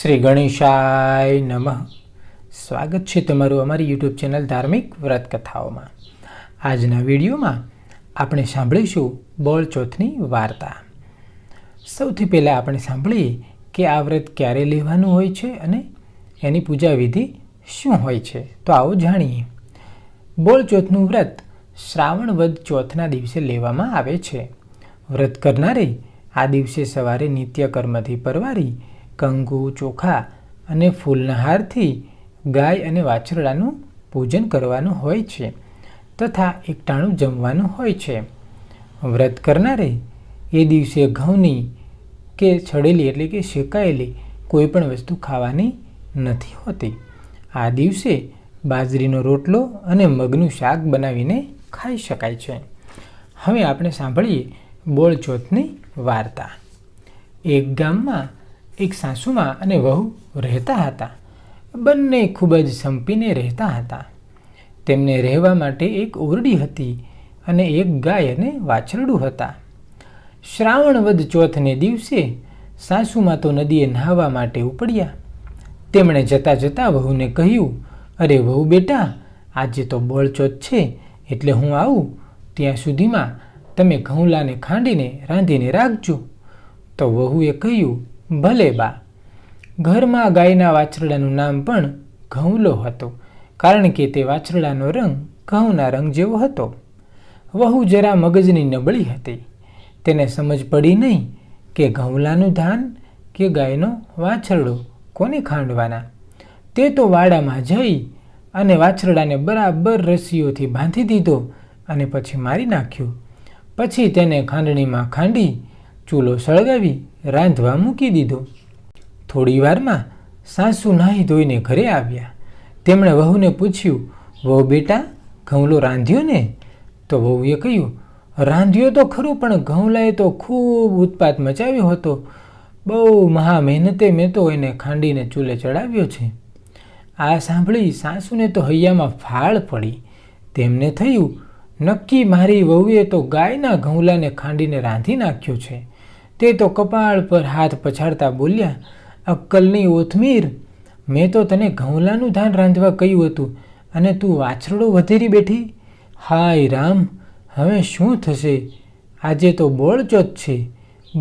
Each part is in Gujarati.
શ્રી ગણેશાય નમઃ. સ્વાગત છે તમારું અમારી યુટ્યુબ ચેનલ ધાર્મિક વ્રત કથાઓમાં. આજના વિડીયોમાં આપણે સાંભળીશું બોળચોથની વાર્તા. સૌથી પહેલાં આપણે સાંભળીએ કે આ વ્રત ક્યારે લેવાનું હોય છે અને એની પૂજા વિધિ શું હોય છે. તો આવો જાણીએ. બોળચોથનું વ્રત શ્રાવણ વદ ચોથના દિવસે લેવામાં આવે છે. વ્રત કરનારે આ દિવસે સવારે નિત્યકર્મથી પરવારી કંકુ, ચોખા અને ફૂલના હારથી ગાય અને વાછરડાનું પૂજન કરવાનું હોય છે તથા એકટાણું જમવાનું હોય છે. વ્રત કરનારે એ દિવસે ઘઉંની કે છડેલી એટલે કે શેકાયેલી કોઈ પણ વસ્તુ ખાવાની નથી હોતી. આ દિવસે બાજરીનો રોટલો અને મગનું શાક બનાવીને ખાઈ શકાય છે. હવે આપણે સાંભળીએ બોળચોથની વાર્તા. એક ગામમાં એક સાસુમા અને વહુ રહેતા હતા. બંને ખૂબ જ સંપીને રહેતા હતા. તેમને રહેવા માટે એક ઓરડી હતી અને એક ગાય અને વાછરડું હતા. શ્રાવણ વદ ચોથને દિવસે સાસુમા તો નદીએ નહાવા માટે ઉપડ્યા. તેમણે જતાં જતાં વહુને કહ્યું, અરે વહુ બેટા, આજે તો બોળચોથ છે એટલે હું આવું ત્યાં સુધીમાં તમે ઘઉંલાને ખાંડીને રાંધીને રાખજો. તો વહુએ કહ્યું, ભલે બા. ઘરમાં ગાયના વાછરડાનું નામ પણ ઘઉંલો હતો, કારણ કે તે વાછરડાનો રંગ ઘઉંના રંગ જેવો હતો. વહુ જરા મગજની નબળી હતી. તેને સમજ પડી નહીં કે ઘઉંલાનું ધાન કે ગાયનો વાછરડો કોને ખાંડવાના. તે તો વાડામાં જઈ અને વાછરડાને બરાબર રસ્સીઓથી બાંધી દીધો અને પછી મારી નાખ્યો. પછી તેને ખાંડણીમાં ખાંડી ચૂલો સળગાવી રાંધવા મૂકી દીધો. થોડી વારમાં સાસુ નાહી ધોઈને ઘરે આવ્યા. તેમણે વહુને પૂછ્યું, વહુ બેટા, ઘઉંલો રાંધ્યો ને? તો વહુએ કહ્યું, રાંધ્યો તો ખરું, પણ ઘઉંલાએ તો ખૂબ ઉત્પાત મચાવ્યો હતો. બહુ મહા મહેનતે મેં તો એને ખાંડીને ચૂલે ચડાવ્યો છે. આ સાંભળી સાસુને તો હૈયામાં ફાળ પડી. તેમને થયું, નક્કી મારી વહુએ તો ગાયના ઘઉંલાને ખાંડીને રાંધી નાખ્યો છે. તે તો કપાળ પર હાથ પછાડતા બોલ્યા, અક્કલની ઓથમીર, મેં તો તને ઘઉંલાનું ધાન રાંધવા કહ્યું હતું અને તું વાછરડો વધેરી બેઠી. હાય રામ, હવે શું થશે? આજે તો બોળચોથ છે.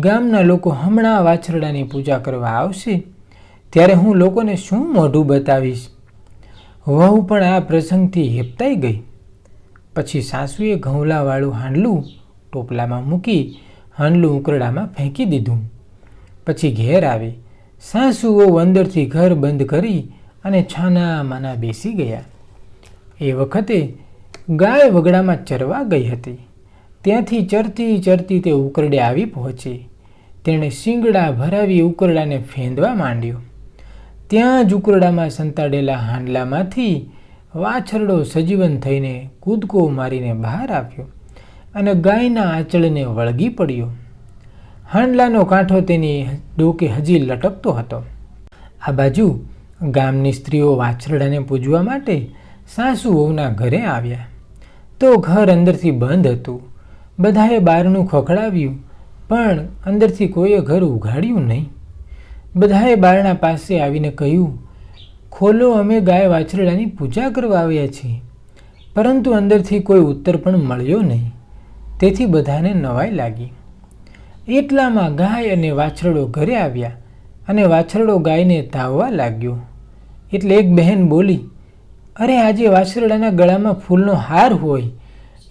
ગામના લોકો હમણાં વાછરડાની પૂજા કરવા આવશે, ત્યારે હું લોકોને શું મોઢું બતાવીશ? વહુ પણ આ પ્રસંગથી હેપતાઈ ગઈ. પછી સાસુએ ઘઉંલાવાળું હાંડલું ટોપલામાં મૂકી હાંડલું ઉકરડામાં ફેંકી દીધું. પછી ઘેર આવી સાસુઓ અંદરથી ઘર બંધ કરી અને છાના માના બેસી ગયા. એ વખતે ગાય વગડામાં ચરવા ગઈ હતી. ત્યાંથી ચરતી ચરતી તે ઉકરડે આવી પહોંચી. તેણે શિંગડા ભરાવી ઉકરડાને ફેંદવા માંડ્યો. ત્યાં જ ઉકરડામાં સંતાડેલા હાંડલામાંથી વાછરડો સજીવન થઈને કૂદકો મારીને બહાર આવ્યો અને ગાયના આંચળને વળગી પડ્યો. હાંડલાનો કાંઠો તેની ડોકે હજી લટકતો હતો. આ બાજુ ગામની સ્ત્રીઓ વાછરડાને પૂજવા માટે સાસુ વહુના ઘરે આવ્યા. તો ઘર અંદરથી બંધ હતું. બધાએ બારણું ખખડાવ્યું, પણ અંદરથી કોઈએ ઘર ઉઘાડ્યું નહીં. બધાએ બારણા પાસે આવીને કહ્યું, ખોલો, અમે ગાય વાછરડાની પૂજા કરવા આવ્યા છીએ. પરંતુ અંદરથી કોઈ ઉત્તર પણ મળ્યો નહીં. તેથી બધાને નવાઈ લાગી. એટલામાં ગાય અને વાછરડો ઘરે આવ્યા અને વાછરડો ગાયને ધાવવા લાગ્યો. એટલે એક બહેન બોલી, અરે આજે વાછરડાના ગળામાં ફૂલનો હાર હોય,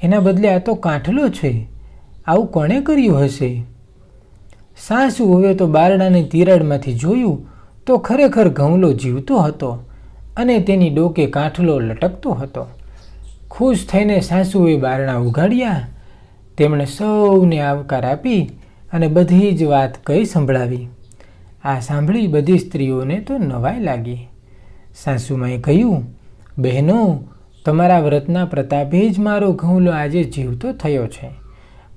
એના બદલે આ તો કાંઠલો છે. આવું કોણે કર્યું હશે? સાસુ હવે તો બારણાની તિરાડમાંથી જોયું તો ખરેખર ઘઉંલો જીવતો હતો અને તેની ડોકે કાંઠલો લટકતો હતો. ખુશ થઈને સાસુએ બારણા ઉઘાડ્યા. તેમણે સૌને આવકાર આપી અને બધી જ વાત કહી સંભળાવી. આ સાંભળી બધી સ્ત્રીઓને તો નવાઈ લાગી. સાસુમાએ કહ્યું, બહેનો, તમારા વ્રતના પ્રતાપે જ મારો ઘઉંલો આજે જીવતો થયો છે.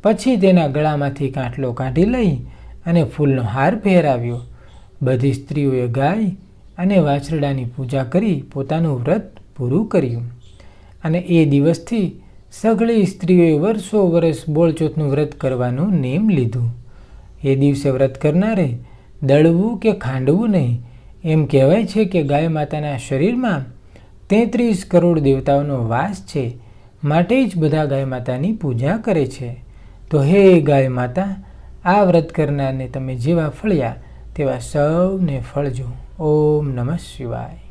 પછી તેના ગળામાંથી કાંઠલો કાઢી લઈ અને ફૂલનો હાર પહેરાવ્યો. બધી સ્ત્રીઓએ ગાય અને વાછરડાની પૂજા કરી પોતાનું વ્રત પૂરું કર્યું. અને એ દિવસથી સઘળી સ્ત્રીઓએ વર્ષો વર્ષ બોળચોથનું વ્રત કરવાનું નેમ લીધું. એ દિવસે વ્રત કરનારે દળવું કે ખાંડવું નહીં, એમ કહેવાય છે કે ગાય માતાના શરીરમાં 33 કરોડ દેવતાઓનો વાસ છે, માટે જ બધા ગાય માતાની પૂજા કરે છે. તો હે ગાય માતા, આ વ્રત કરનારને તમે જેવા ફળ્યા તેવા સૌને ફળજો. ઓમ નમઃ શિવાય.